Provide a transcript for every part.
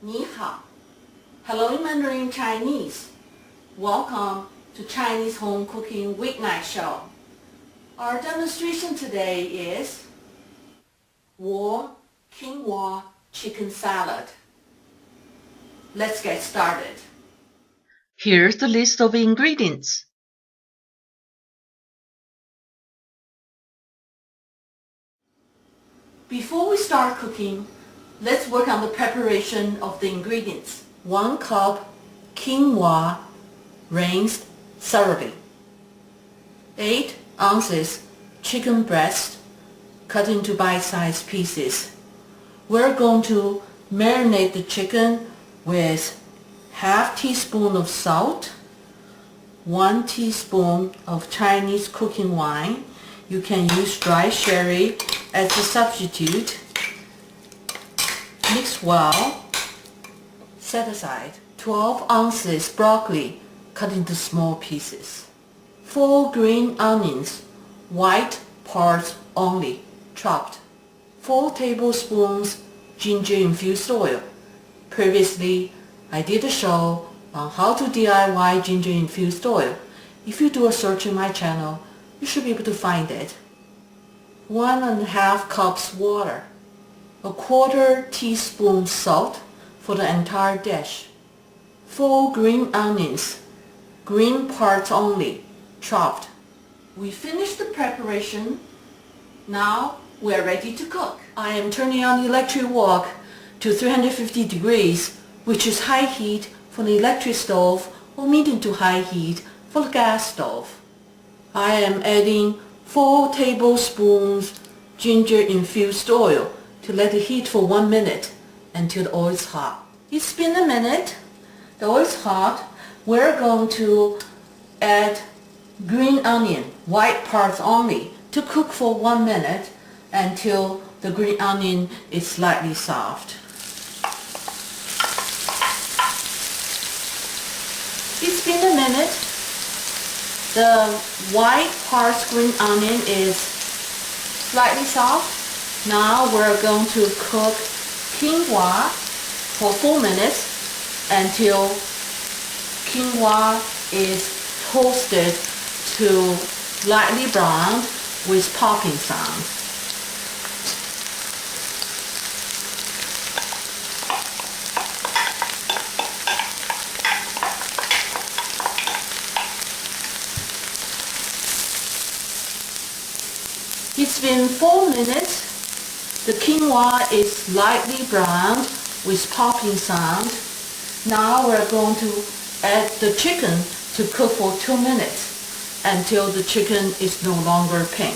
Ni hao. Hello in Mandarin Chinese. Welcome to Chinese Home Cooking Weeknight Show. Our demonstration today is warm quinoa chicken salad. Let's get started. Here's the list of ingredients. Before we start cooking, let's work on the preparation of the ingredients. 1 cup quinoa rinsed thoroughly. 8 ounces chicken breast cut into bite-sized pieces. We're going to marinate the chicken with half teaspoon of salt, 1 teaspoon of Chinese cooking wine. You can use dry sherry as a substitute. Mix well. Set aside. 12 ounces broccoli cut into small pieces. 4 green onions, white parts only, chopped. 4 tablespoons ginger infused oil. Previously, I did a show on how to DIY ginger infused oil. If you do a search in my channel, you should be able to find it. 1.5 cups water. 1/4 teaspoon salt for the entire dish. 4 green onions, green parts only, chopped. We finished the preparation. Now we are ready to cook. I am turning on the electric wok to 350 degrees, which is high heat for the electric stove or medium to high heat for the gas stove. I am adding 4 tablespoons ginger infused oil to let it heat for 1 minute until the oil is hot. It's been a minute. The oil is hot. We're going to add green onion, white parts only, to cook for 1 minute until the green onion is slightly soft. It's been a minute. The white parts green onion is slightly soft. Now we're going to cook quinoa for 4 minutes until quinoa is toasted to lightly brown with popping sound. It's been 4 minutes. The quinoa is lightly browned with popping sound. Now we're going to add the chicken to cook for 2 minutes until the chicken is no longer pink.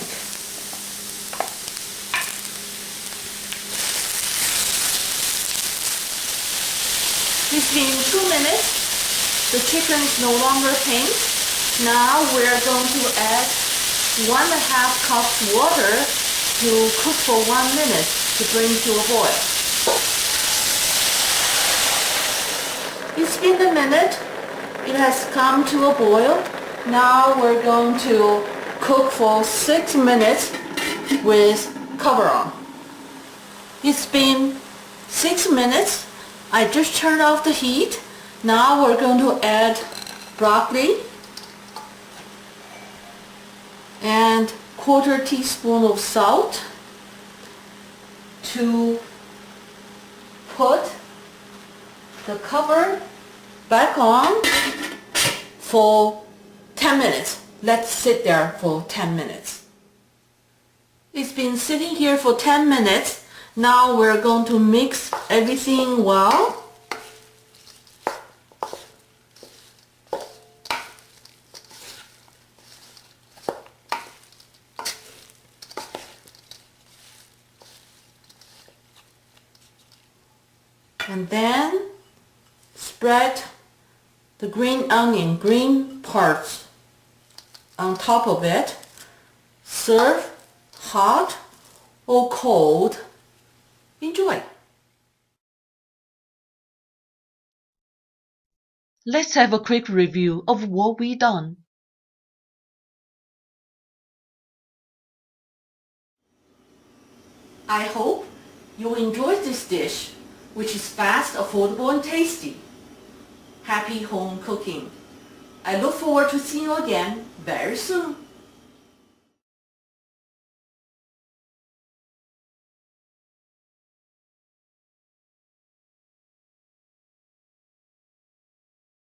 It's been 2 minutes. The chicken is no longer pink. Now we're going to add 1.5 cups water to cook for 1 minute to bring to a boil. It's been a minute. It has come to a boil. Now we're going to cook for 6 minutes with cover on. It's been 6 minutes. I just turned off the heat. Now we're going to add broccoli and 1/4 teaspoon of salt to put the cover back on for 10 minutes. Let's sit there for 10 minutes. It's been sitting here for 10 minutes. Now we're going to mix everything well. And then spread the green onion, green parts on top of it. Serve hot or cold. Enjoy. Let's have a quick review of what we done. I hope you enjoyed this dish. which is fast, affordable, and tasty. Happy home cooking. I look forward to seeing you again very soon.